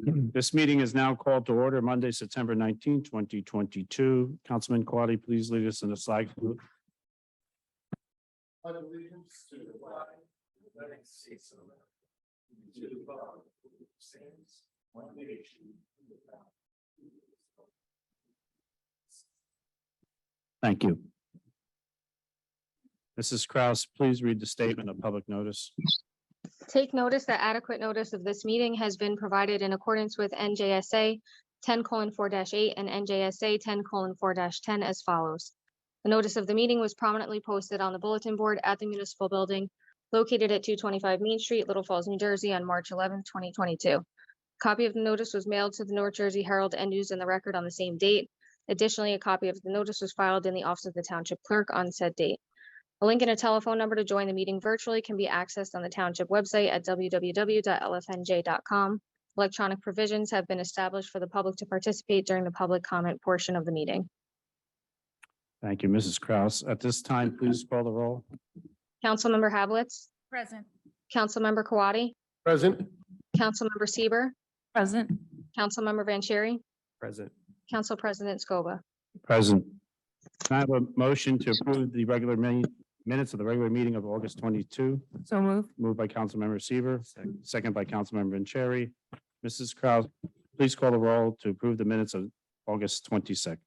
This meeting is now called to order Monday, September 19, 2022. Councilman Quaddy, please lead us in the flag salute. Allegiance to the flag of the United States of America, and to the republic which stands one nation without Thank you. Mrs. Kraus, please read the statement of public notice. Take notice that adequate notice of this meeting has been provided in accordance with NJSA 10:4-8 and NJSA 10:4-10 as follows. The notice of the meeting was prominently posted on the bulletin board at the municipal building located at 225 Main Street, Little Falls, New Jersey on March 11, 2022. Copy of the notice was mailed to the North Jersey Herald and News and the Record on the same date. Additionally, a copy of the notice was filed in the office of the township clerk on said date. A link and a telephone number to join the meeting virtually can be accessed on the township website at www.lfnj.com. Electronic provisions have been established for the public to participate during the public comment portion of the meeting. Thank you, Mrs. Kraus. At this time, please call the roll. Councilmember Hablitz, Present. Councilmember Kawadi, Present. Councilmember Seaver, Present. Councilmember Vanchery, Present. Council President Scoba. Present. Can I have a motion to approve the regular minutes of the regular meeting of August 22? So moved. Moved by Councilmember Seaver, second by Councilmember Vanchery. Mrs. Kraus, please call the roll to approve the minutes of August 22nd.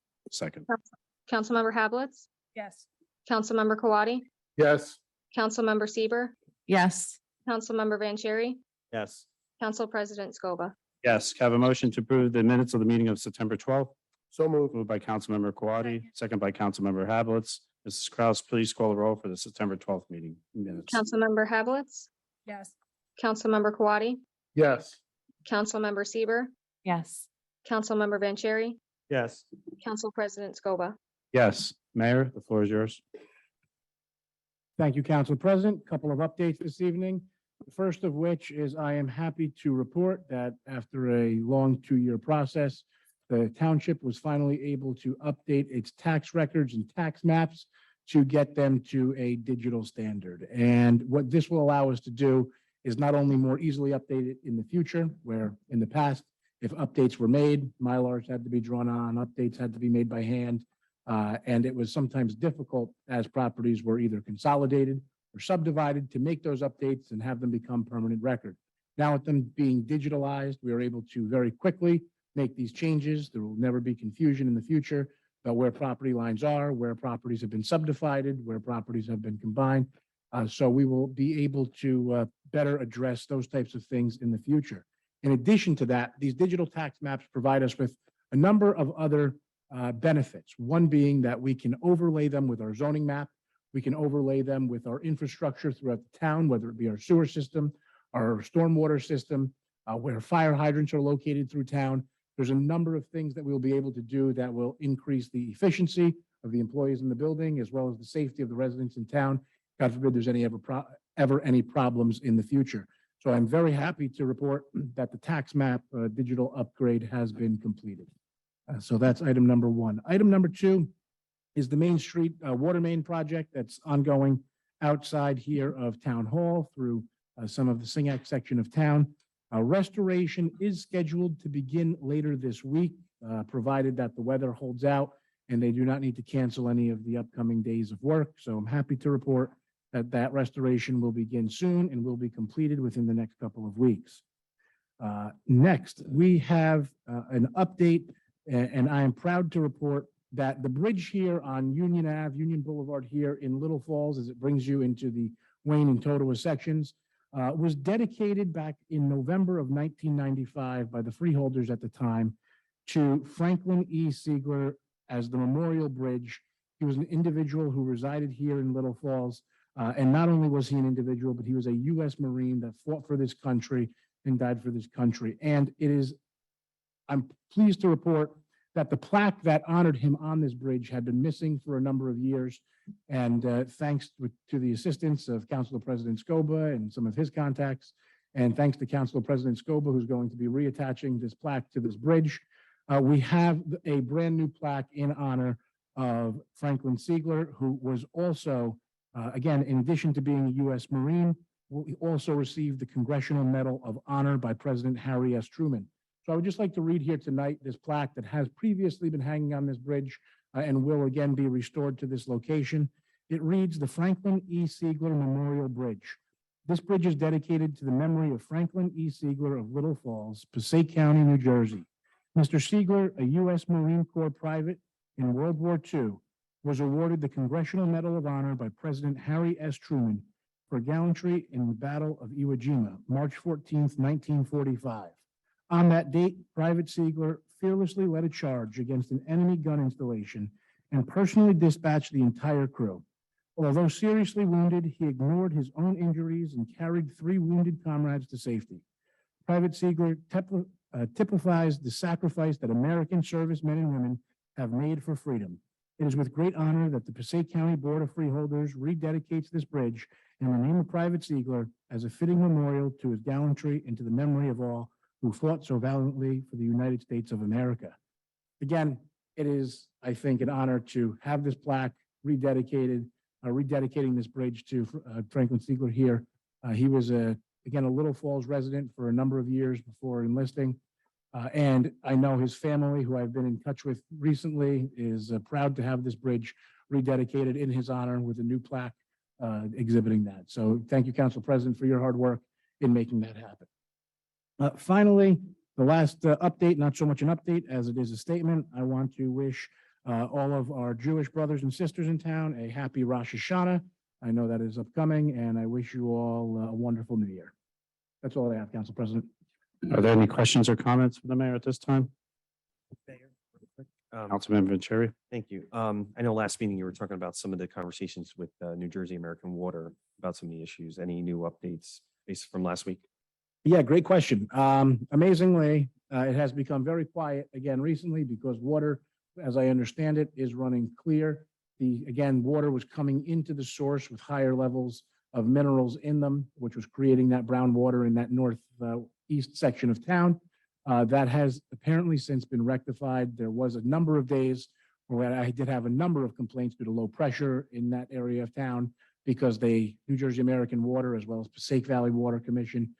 Councilmember Hablitz, Yes. Councilmember Kawadi, Yes. Councilmember Seaver, Yes. Councilmember Vanchery, Yes. Council President Scoba. Yes, can I have a motion to approve the minutes of the meeting of September 12th? So moved. Moved by Councilmember Quaddy, Second. second by Councilmember Hablitz. Mrs. Kraus, please call the roll for the September 12th meeting minutes. Councilmember Hablitz, Yes. Councilmember Kawadi, Yes. Councilmember Seaver, Yes. Councilmember Vanchery, Yes. Council President Scoba. Yes, Mayor, the floor is yours. Thank you, Council President. Couple of updates this evening. The first of which is I am happy to report that after a long 2-year process, the township was finally able to update its tax records and tax maps to get them to a digital standard. And what this will allow us to do is not only more easily update it in the future, where in the past, if updates were made, Mylars had to be drawn on, updates had to be made by hand. And it was sometimes difficult as properties were either consolidated or subdivided to make those updates and have them become permanent record. Now with them being digitalized, we are able to very quickly make these changes. There will never be confusion in the future about where property lines are, where properties have been subdivided, where properties have been combined. So we will be able to better address those types of things in the future. In addition to that, these digital tax maps provide us with a number of other benefits. One being that we can overlay them with our zoning map. We can overlay them with our infrastructure throughout the town, whether it be our sewer system, our stormwater system, where fire hydrants are located through town. There's a number of things that we'll be able to do that will increase the efficiency of the employees in the building, as well as the safety of the residents in town. God forbid there's any ever any problems in the future. So I'm very happy to report that the tax map digital upgrade has been completed. So that's item number one. Item number two is the Main Street water main project that's ongoing outside here of Town Hall through some of the Singac section of town. Restoration is scheduled to begin later this week, provided that the weather holds out and they do not need to cancel any of the upcoming days of work. So I'm happy to report that that restoration will begin soon and will be completed within the next couple of weeks. Next, we have an update, and I am proud to report that the bridge here on Union Ave, Union Boulevard here in Little Falls, as it brings you into the Wayne and Totowa sections, was dedicated back in November of 1995 by the freeholders at the time to Franklin E. Siegler as the memorial bridge. He was an individual who resided here in Little Falls. And not only was he an individual, but he was a U.S. Marine that fought for this country and died for this country. And I'm pleased to report that the plaque that honored him on this bridge had been missing for a number of years. And thanks to the assistance of Council President Scoba and some of his contacts, and thanks to Council President Scoba, who's going to be reattaching this plaque to this bridge, we have a brand new plaque in honor of Franklin Siegler, who was also, again, in addition to being a U.S. Marine, he also received the Congressional Medal of Honor by President Harry S. Truman. So I would just like to read here tonight this plaque that has previously been hanging on this bridge and will again be restored to this location. It reads the Franklin E. Siegler Memorial Bridge. This bridge is dedicated to the memory of Franklin E. Siegler of Little Falls, Passaic County, New Jersey. Mr. Siegler, a U.S. Marine Corps private in World War II, was awarded the Congressional Medal of Honor by President Harry S. Truman for gallantry in the Battle of Iwo Jima, March 14th, 1945. On that date, Private Siegler fearlessly led a charge against an enemy gun installation and personally dispatched the entire crew. Although seriously wounded, he ignored his own injuries and carried 3 wounded comrades to safety. Private Siegler typifies the sacrifice that American servicemen and women have made for freedom. It is with great honor that the Passaic County Board of Freeholders rededicates this bridge in the name of Private Siegler as a fitting memorial to his gallantry and to the memory of all who fought so valiantly for the United States of America. Again, it is, I think, an honor to have this plaque rededicated, rededicating this bridge to Franklin Siegler here. He was again, a Little Falls resident for a number of years before enlisting. And I know his family, who I've been in touch with recently, is proud to have this bridge rededicated in his honor with a new plaque exhibiting that. So thank you, Council President, for your hard work in making that happen. Finally, the last update, not so much an update as it is a statement. I want to wish all of our Jewish brothers and sisters in town a happy Rosh Hashanah. I know that is upcoming, and I wish you all a wonderful new year. That's all I have, Council President. Are there any questions or comments for the mayor at this time? Councilmember Vanchery? Thank you. I know last meeting you were talking about some of the conversations with New Jersey American Water about some of the issues. Any new updates based from last week? Yeah, great question. Amazingly, it has become very quiet again recently because water, as I understand it, is running clear. Water was coming into the source with higher levels of minerals in them, which was creating that brown water in that northeast section of town. That has apparently since been rectified. There was a number of days where I did have a number of complaints due to low pressure in that area of town because New Jersey American Water, as well as Passaic Valley Water Commission,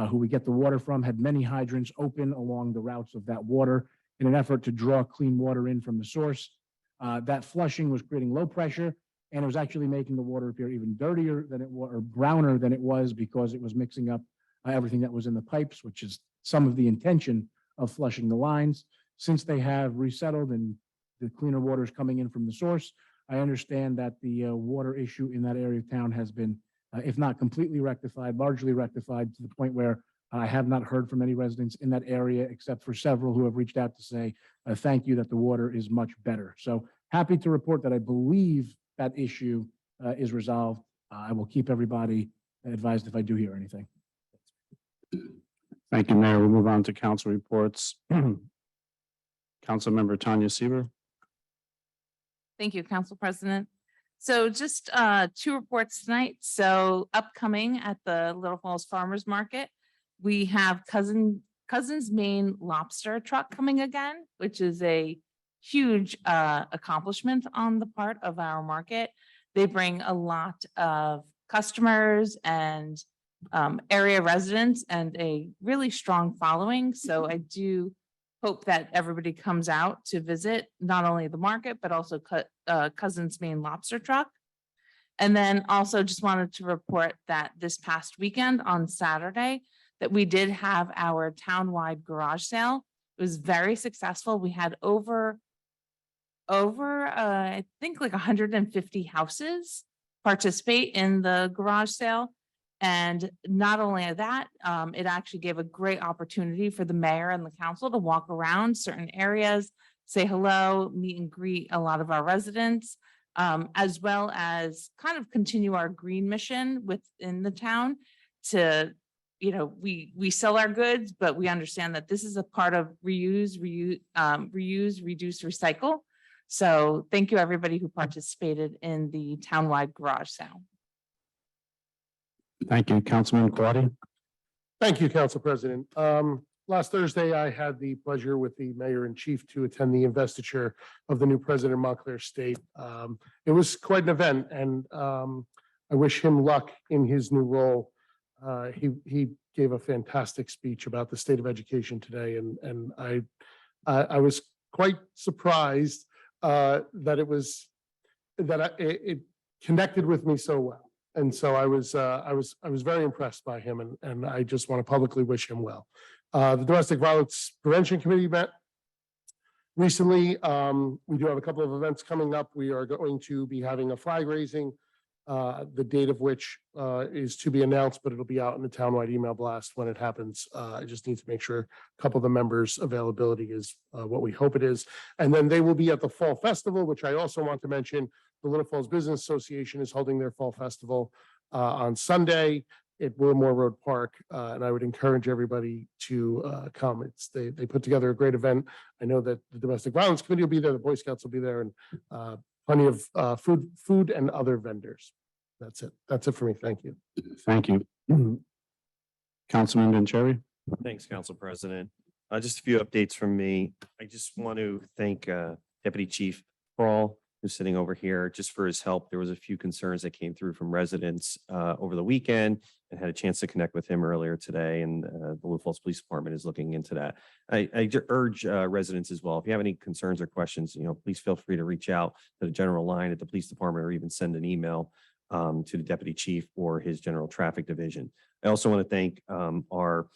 who we get the water from, had many hydrants open along the routes of that water in an effort to draw clean water in from the source. That flushing was creating low pressure, and it was actually making the water appear even dirtier than it was, or browner than it was, because it was mixing up everything that was in the pipes, which is some of the intention of flushing the lines. Since they have resettled and the cleaner water is coming in from the source, I understand that the water issue in that area of town has been, if not completely rectified, largely rectified, to the point where I have not heard from any residents in that area, except for several who have reached out to say, thank you, that the water is much better. So happy to report that I believe that issue is resolved. I will keep everybody advised if I do hear anything. Thank you, Mayor. We'll move on to council reports. Councilmember Tanya Seaver. Thank you, Council President. So just 2 reports tonight. So upcoming at the Little Falls Farmers Market, we have Cousin's Maine Lobster Truck coming again, which is a huge accomplishment on the part of our market. They bring a lot of customers and area residents and a really strong following. So I do hope that everybody comes out to visit not only the market, but also Cousin's Maine Lobster Truck. And then also just wanted to report that this past weekend on Saturday, that we did have our townwide garage sale. It was very successful. We had over I think like 150 houses participate in the garage sale. And not only that, it actually gave a great opportunity for the mayor and the council to walk around certain areas, say hello, meet and greet a lot of our residents, as well as kind of continue our green mission within the town to, you know, we sell our goods, but we understand that this is a part of reuse, reduce, recycle. So thank you, everybody who participated in the townwide garage sale. Thank you, Councilman Quaddi. Thank you, Council President. Last Thursday, I had the pleasure with the mayor and chief to attend the investiture of the new president of Montclair State. It was quite an event, and I wish him luck in his new role. He gave a fantastic speech about the state of education today, and I was quite surprised that it connected with me so well. And so I was very impressed by him, and I just want to publicly wish him well. The Domestic Violence Prevention Committee met recently. We do have a couple of events coming up. We are going to be having a flag raising, the date of which is to be announced, but it'll be out in the townwide email blast when it happens. I just need to make sure a couple of the members' availability is what we hope it is. And then they will be at the Fall Festival, which I also want to mention. The Little Falls Business Association is holding their Fall Festival on Sunday at Wilmore Road Park, and I would encourage everybody to come. They put together a great event. I know that the Domestic Violence Committee will be there, the Boy Scouts will be there, and plenty of food and other vendors. That's it. That's it for me. Thank you. Thank you. Councilman Vanchery? Thanks, Council President. Just a few updates from me. I just want to thank Deputy Chief Paul, who's sitting over here, just for his help. There was a few concerns that came through from residents over the weekend, and had a chance to connect with him earlier today, and the Little Falls Police Department is looking into that. I urge residents as well, if you have any concerns or questions, please feel free to reach out to the general line at the police department, or even send an email to the deputy chief or his general traffic division. I also want to thank our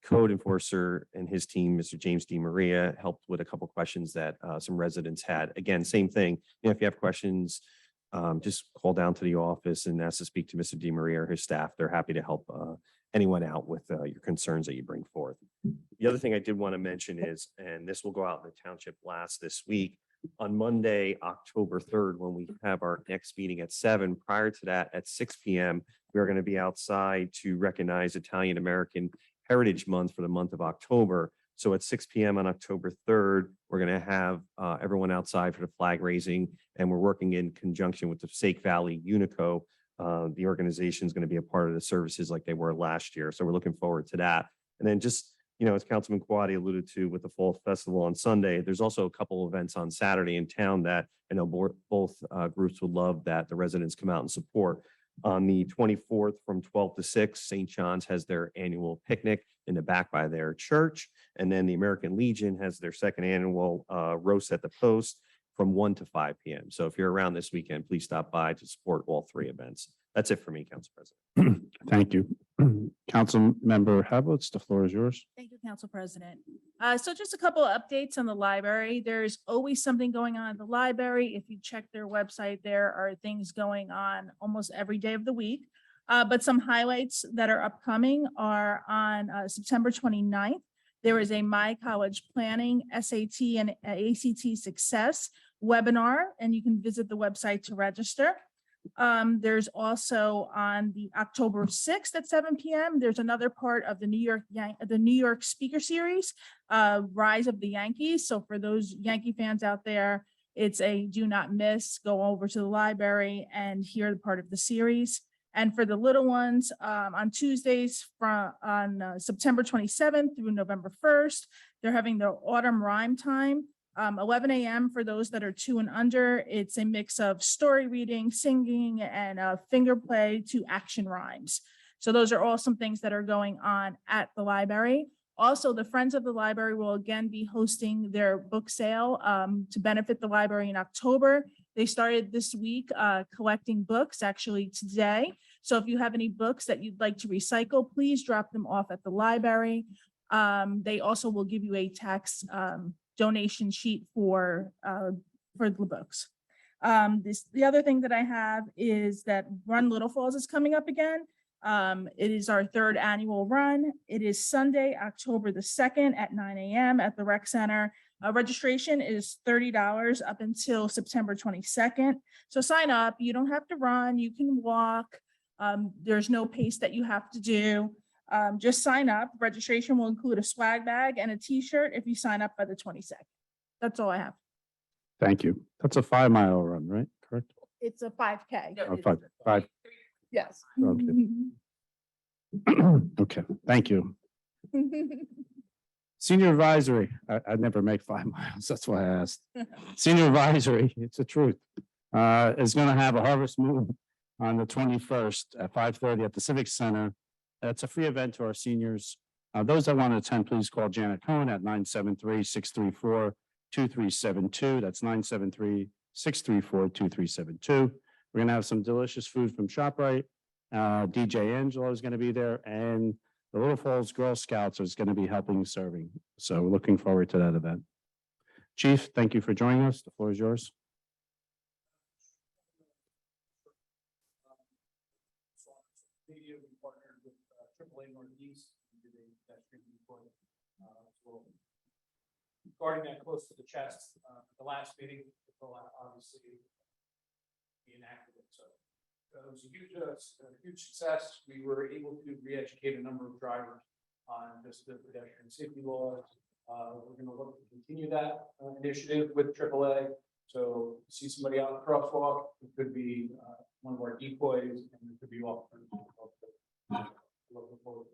code enforcer and his team, Mr. James D. Maria, helped with a couple questions that some residents had. Again, same thing. If you have questions, just call down to the office and ask to speak to Mr. D. Maria or his staff. They're happy to help anyone out with your concerns that you bring forth. The other thing I did want to mention is, and this will go out in the township blast this week, on Monday, October 3rd, when we have our next meeting at 7, prior to that at 6 p.m., we are going to be outside to recognize Italian American Heritage Month for the month of October. So at 6 p.m. on October 3rd, we're going to have everyone outside for the flag raising, and we're working in conjunction with the Passaic Valley Unico. The organization is going to be a part of the services like they were last year. So we're looking forward to that. And then just, as Councilman Quaddi alluded to with the Fall Festival on Sunday, there's also a couple of events on Saturday in town that I know both groups would love that the residents come out and support. On the 24th from 12 to 6, St. John's has their annual picnic in the back by their church. And then the American Legion has their second annual roast at the post from 1 to 5 p.m. So if you're around this weekend, please stop by to support all three events. That's it for me, Council President. Thank you. Council Member Hablitz, the floor is yours. Thank you, Council President. So just a couple of updates on the library. There's always something going on at the library. If you check their website, there are things going on almost every day of the week. But some highlights that are upcoming are on September 29th. There is a My College Planning, SAT, and ACT Success webinar, and you can visit the website to register. There's also on the October 6th at 7 p.m. There's another part of the New York Speaker Series, Rise of the Yankees. So for those Yankee fans out there, it's a do not miss. Go over to the library and hear the part of the series. And for the little ones, on Tuesdays on September 27th through November 1st, they're having their autumn rhyme time. 11 a.m. for those that are 2 and under. It's a mix of story reading, singing, and finger play to action rhymes. So those are all some things that are going on at the library. Also, the Friends of the Library will again be hosting their book sale to benefit the library in October. They started this week collecting books, actually today. So if you have any books that you'd like to recycle, please drop them off at the library. They also will give you a tax donation sheet for the books. The other thing that I have is that Run Little Falls is coming up again. It is our 3rd annual run. It is Sunday, October the 2nd at 9 a.m. at the Rec Center. Registration is $30 up until September 22nd. So sign up. You don't have to run. You can walk. There's no pace that you have to do. Just sign up. Registration will include a swag bag and a t-shirt if you sign up by the 22nd. That's all I have. Thank you. That's a 5-mile run, right? Correct? It's a 5K. Oh, five. Yes. Okay, thank you. Senior Advisory, I never make 5 miles. That's why I asked. Senior Advisory, it's the truth, is going to have a harvest moon on the 21st at 5:30 at the Civic Center. It's a free event to our seniors. Those that want to attend, please call Janet Cohen at 973-634-2372. That's 973-634-2372. We're gonna have some delicious food from ShopRite. DJ Angelo is gonna be there, and the Little Falls Girl Scouts is gonna be helping serving. So we're looking forward to that event. Chief, thank you for joining us. The floor is yours. Media, we partnered with AAA Northeast, and did a pedestrian report. Regarding that close to the chest, the last meeting, people obviously be inactive, so it was a huge success. We were able to re-educate a number of drivers on just the pedestrian safety laws. We're going to look to continue that initiative with AAA. So see somebody out in the crosswalk, it could be one of our decoys, and it could be officers. Looking forward.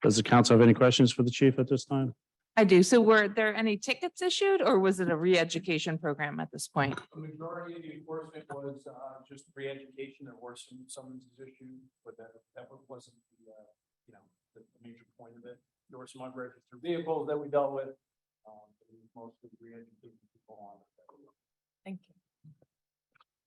Does the council have any questions for the chief at this time? I do. So were there any tickets issued or was it a re-education program at this point? The majority of the enforcement was just re-education. There were some summonses issued, but that wasn't the major point of it. There were some unregistered vehicles that we dealt with. But it was mostly re-educating people on it. Thank you.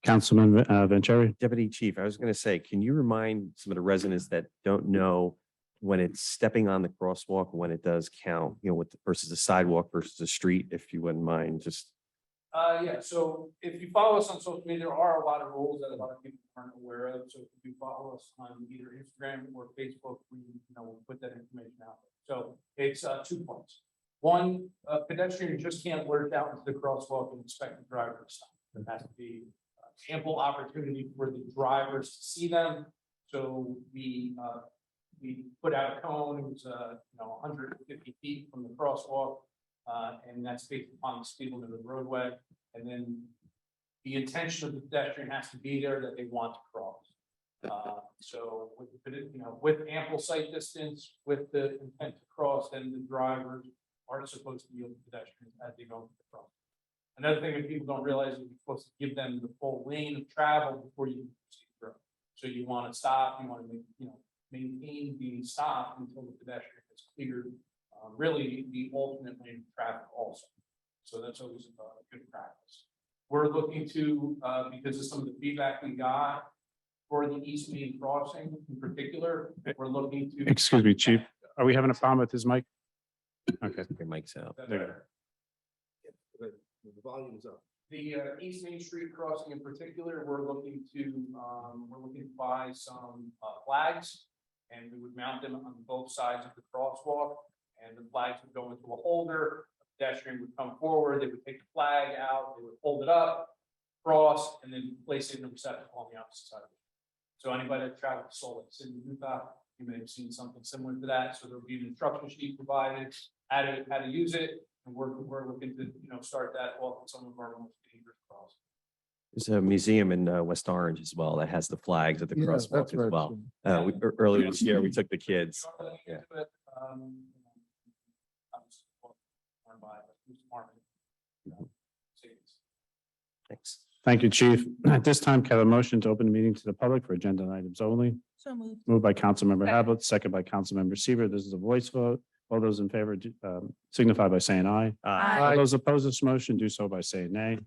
Councilman Vanchery? Deputy Chief, I was going to say, can you remind some of the residents that don't know when it's stepping on the crosswalk, when it does count, with versus a sidewalk versus a street, if you wouldn't mind, just. Yeah, so if you follow us on social media, there are a lot of rules that a lot of people aren't aware of. So if you follow us on either Instagram or Facebook, we'll put that information out there. So it's 2 points. One, a pedestrian just can't lurch out into the crosswalk and expect the driver to stop. There has to be ample opportunity for the drivers to see them. So we put out a cone. It was 150 feet from the crosswalk, and that's based upon the speed limit of the roadway. And then the intention of the pedestrian has to be there that they want to cross. So with ample sight distance, with the intent to cross, then the drivers aren't supposed to be with pedestrians as they go across. Another thing that people don't realize is you're supposed to give them the full lane of travel before you proceed through. So you want to stop, you want to maintain the stop until the pedestrian is cleared. Really the ultimate lane of traffic also. So that's always a good practice. We're looking to, because of some of the feedback we got for the East Main crossing in particular, we're looking to. Excuse me, chief. Are we having a problem with his mic? Okay. Your mic's out. There you The volume is up. The East Main Street crossing in particular, we're looking to buy some flags, and we would mount them on both sides of the crosswalk, and the flags would go into a holder. A pedestrian would come forward, they would take the flag out, they would hold it up, cross, and then place it in a receptacle on the opposite side of it. So anybody that traveled to Salt Lake City, Utah, you may have seen something similar to that. So there'll be an instruction sheet provided, how to use it. And we're looking to start that off with some of our most dangerous crossings. There's a museum in West Orange as well that has the flags at the crosswalk as well. Earlier this year, we took the kids. Yeah. Thanks. Thank you, chief. At this time, can I have a motion to open the meeting to the public for agenda items only? So moved. Moved by Councilmember Abbott, second by Councilmember Seaver. This is a voice vote. All those in favor signify by saying aye. Aye. All those opposed to this motion do so by saying nay.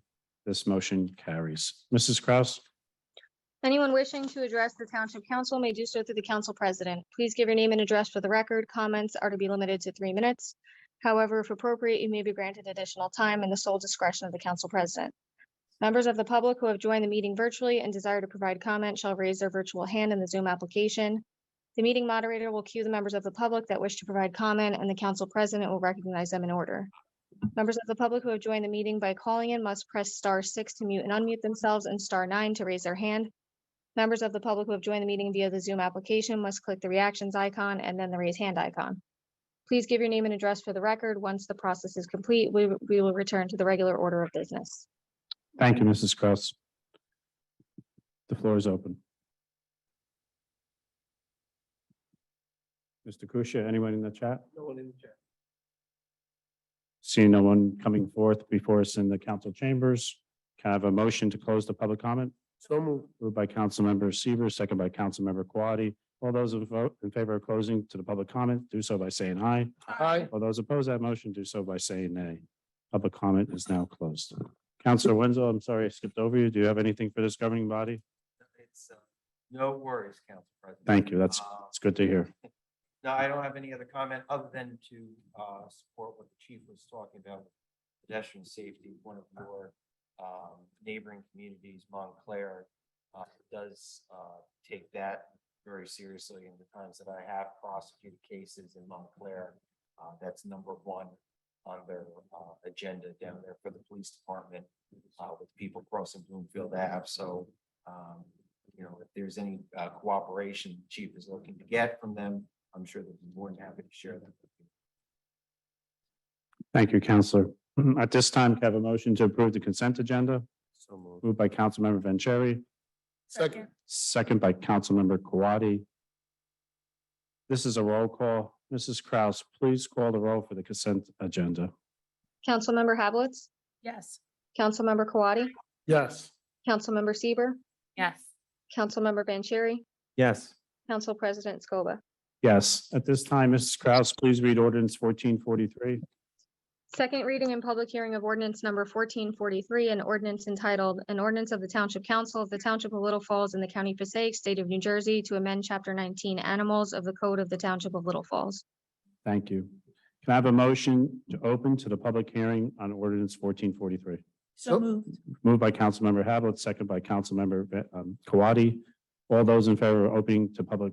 This motion carries. Mrs. Kraus? Anyone wishing to address the Township Council may do so through the Council President. Please give your name and address for the record. Comments are to be limited to 3 minutes. However, if appropriate, you may be granted additional time in the sole discretion of the Council President. Members of the public who have joined the meeting virtually and desire to provide comment shall raise their virtual hand in the Zoom application. The meeting moderator will cue the members of the public that wish to provide comment, and the Council President will recognize them in order. Members of the public who have joined the meeting by calling in must press *6 to mute and unmute themselves and *9 to raise their hand. Members of the public who have joined the meeting via the Zoom application must click the reactions icon and then the raise hand icon. Please give your name and address for the record. Once the process is complete, we will return to the regular order of business. Thank you, Mrs. Kraus. The floor is open. Mr. Kusha, anyone in the chat? No one in the chat. Seeing no one coming forth before us in the council chambers, can I have a motion to close the public comment? So moved. Moved by Councilmember Seaver, second by Councilmember Quaddi. All those in favor of closing to the public comment, do so by saying aye. Aye. All those opposed to that motion, do so by saying nay. Public comment is now closed. Counselor Wenzel, I'm sorry I skipped over you. Do you have anything for this governing body? It's, no worries, Council President. Thank you. That's good to hear. No, I don't have any other comment other than to support what the chief was talking about. Pedestrian safety, one of your neighboring communities, Montclair, does take that very seriously. In the times that I have prosecuted cases in Montclair, that's number one on their agenda down there for the police department with people crossing Bloomfield Ave. So, you know, if there's any cooperation the chief is looking to get from them, I'm sure they'd be more than happy to share that with you. Thank you, Counselor. At this time, can I have a motion to approve the consent agenda? So moved. Moved by Councilmember Vanchery, Second. second by Councilmember Kawadi. This is a roll call. Mrs. Kraus, please call the roll for the consent agenda. Councilmember Havelitz, Yes. Councilmember Kawadi, Yes. Councilmember Seaver, Yes. Councilmember Vanchery, Yes. Council President Scoba. Yes, at this time, Mrs. Kraus, please read ordinance 1443. Second reading and public hearing of ordinance number 1443, an ordinance entitled, an ordinance of the Township Council of the Township of Little Falls in the County of Passaic, State of New Jersey, to amend Chapter 19 Animals of the Code of the Township of Little Falls. Thank you. Can I have a motion to open to the public hearing on ordinance 1443? So moved. Moved by Councilmember Havlet, second by Councilmember Kawadi. All those in favor of opening to public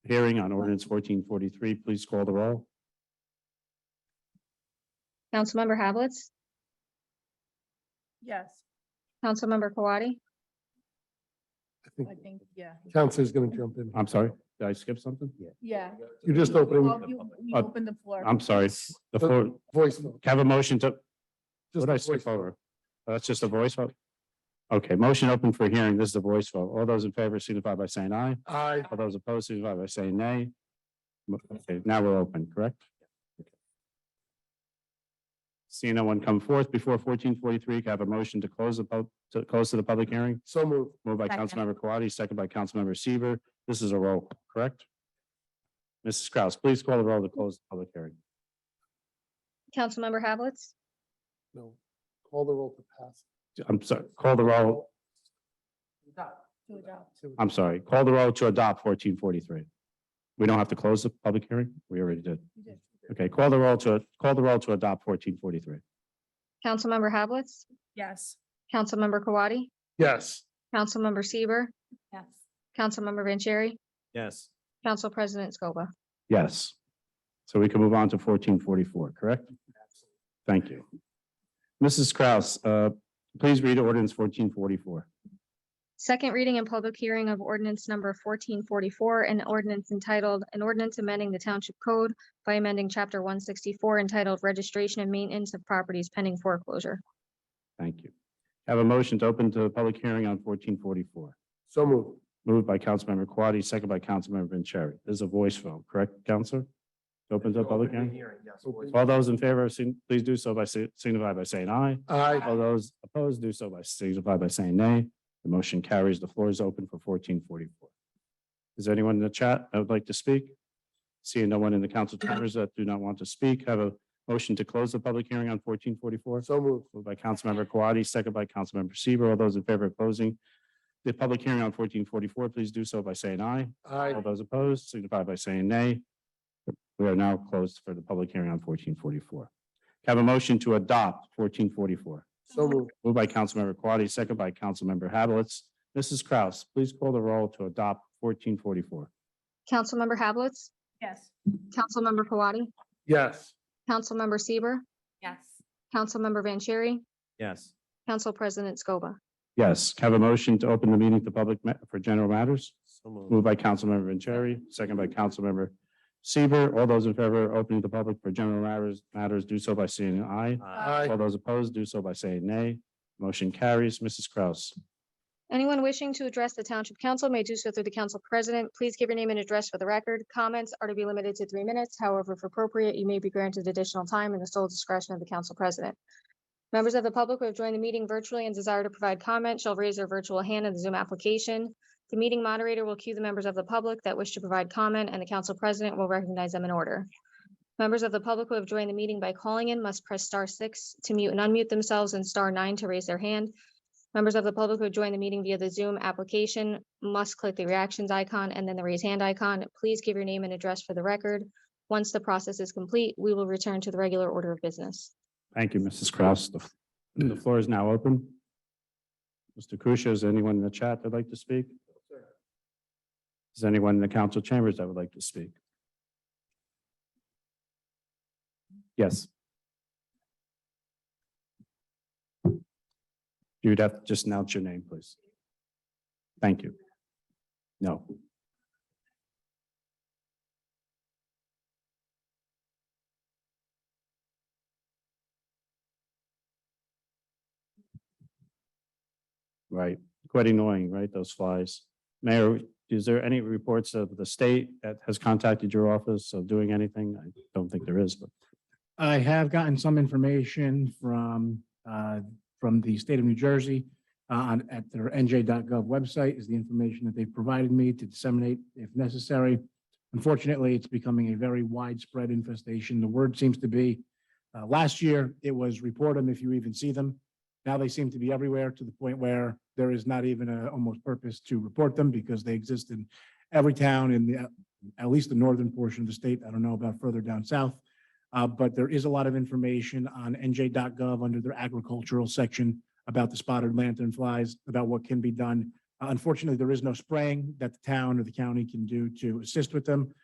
hearing on ordinance 1443, please call the roll. Councilmember Havelitz, Yes. Councilmember Kawadi, I think I think, yeah. Counselor's going to jump in. I'm sorry, did I skip something? Yeah. You're just opening Well, you opened the floor. I'm sorry. The floor, voice vote. can I have a motion to, Just what did I a skip voice vote. over? That's just a voice vote? Okay, motion open for hearing. This is a voice vote. All those in favor signify by saying aye. Aye. All those opposed signify by saying nay. Okay, now we're open, correct? Seeing no one come forth before 1443, can I have a motion to close to the public hearing? So moved. Moved by Second. Councilmember Kawadi, second by Councilmember Seaver. This is a roll, call, correct? Mrs. Kraus, please call the roll to close the public hearing. Councilmember Havelitz, No. Call the roll to pass. I'm sorry, call the roll. To adopt. I'm sorry, call the roll to adopt 1443. We don't have to close the public hearing? We already did. You did. Okay, call the roll to adopt 1443. Councilmember Havelitz, Yes. Councilmember Kawadi, Yes. Councilmember Seaver, Yes. Councilmember Vanchery, Yes. Council President Scoba. Yes. So we can move on to 1444, correct? Thank you. Mrs. Kraus, please read ordinance 1444. Second reading and public hearing of ordinance number 1444, an ordinance entitled, an ordinance amending the Township Code by amending Chapter 164 entitled Registration and Maintenance of Properties Pending Foreclosure. Thank you. Have a motion to open to the public hearing on 1444. So moved. Moved by Councilmember Quaddy, second by Councilmember Vanchery. This is a voice vote, correct, Counselor? To open to the public hearing? Yes. All those in favor, please do so by signify by saying aye. Aye. All those opposed, do so by signify by saying nay. The motion carries. The floor is open for 1444. Is there anyone in the chat that would like to speak? Seeing no one in the council chambers that do not want to speak, have a motion to close the public hearing on 1444. So moved. Moved by Councilmember Quaddy, second by Councilmember Seaver. All those in favor of closing the public hearing on 1444, please do so by saying aye. Aye. All those opposed signify by saying nay. We are now closed for the public hearing on 1444. Have a motion to adopt 1444. So moved. Moved by Councilmember Quaddy, second by Councilmember Havelitz. Mrs. Kraus, please call the roll to adopt 1444. Councilmember Havelitz, Yes. Councilmember Kawadi, Yes. Councilmember Seaver, Yes. Councilmember Vanchery, Yes. Council President Scoba. Yes, have a motion to open the meeting to public for general matters. So moved. Moved by Councilmember Vanchery, second by Councilmember Seaver. All those in favor of opening the public for general matters do so by saying aye. Aye. All those opposed do so by saying nay. Motion carries. Mrs. Kraus. Anyone wishing to address the Township Council may do so through the Council President. Please give your name and address for the record. Comments are to be limited to 3 minutes. However, if appropriate, you may be granted additional time in the sole discretion of the Council President. Members of the public who have joined the meeting virtually and desire to provide comment shall raise their virtual hand in the Zoom application. The meeting moderator will cue the members of the public that wish to provide comment, and the council president will recognize them in order. Members of the public who have joined the meeting by calling in must press *6 to mute and unmute themselves and *9 to raise their hand. Members of the public who have joined the meeting via the Zoom application must click the reactions icon and then the raise hand icon. Please give your name and address for the record. Once the process is complete, we will return to the regular order of business. Thank you, Mrs. Kraus. The floor is now open. Mr. Kusia, is there anyone in the chat that'd like to speak? Is there anyone in the council chambers that would like to speak? Yes. You'd have to just announce your name, please. Thank you. No. Right, quite annoying, right, those flies. Mayor, is there any reports of the state that has contacted your office of doing anything? I don't think there is, but. I have gotten some information from the state of New Jersey at their nj.gov website is the information that they've provided me to disseminate if necessary. Unfortunately, it's becoming a very widespread infestation. The word seems to be, last year, it was report them if you even see them. Now they seem to be everywhere to the point where there is not even a almost purpose to report them because they exist in every town in at least the northern portion of the state. I don't know about further down south. But there is a lot of information on nj.gov under their agricultural section about the spotted lanternflies, about what can be done. Unfortunately, there is no spraying that the town or the county can do to assist with them.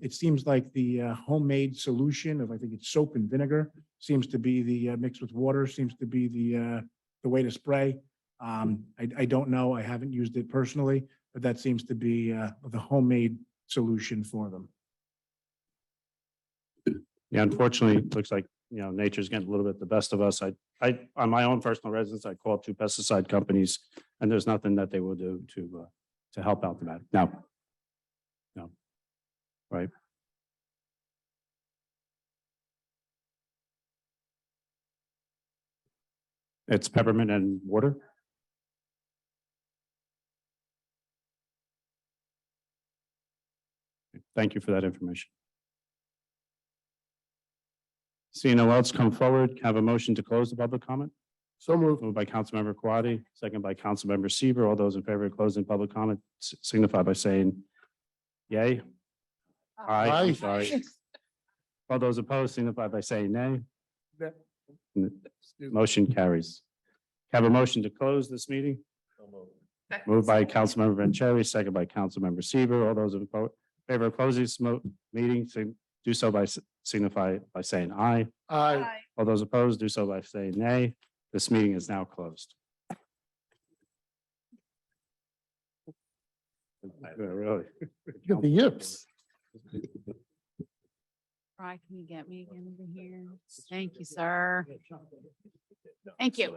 It seems like the homemade solution of, I think it's soap and vinegar, seems to be the mixed with water, seems to be the way to spray. I don't know. I haven't used it personally, but that seems to be the homemade solution for them. Yeah, unfortunately, it looks like, nature's getting a little bit the best of us. I, on my own personal residence, I called 2 pesticide companies and there's nothing that they will do to help out the matter. No. Right. It's peppermint and water. Thank you for that information. Seeing no one else come forward, have a motion to close the public comment? So moved. Moved by Councilmember Quaddi, second by Councilmember Seaver. All those in favor of closing public comment signify by saying yay. Aye, I'm Aye. sorry. All those opposed signify by saying nay. Yeah. Motion carries. Have a motion to close this meeting? Moved by Councilmember Vanchery, second by Councilmember Seaver. All those in favor of closing this meeting, do so by signify by saying aye. Aye. All those opposed, do so by saying nay. This meeting is now closed. Really? Get the yips. Right, can you get me again over here? Thank you, sir. Thank you.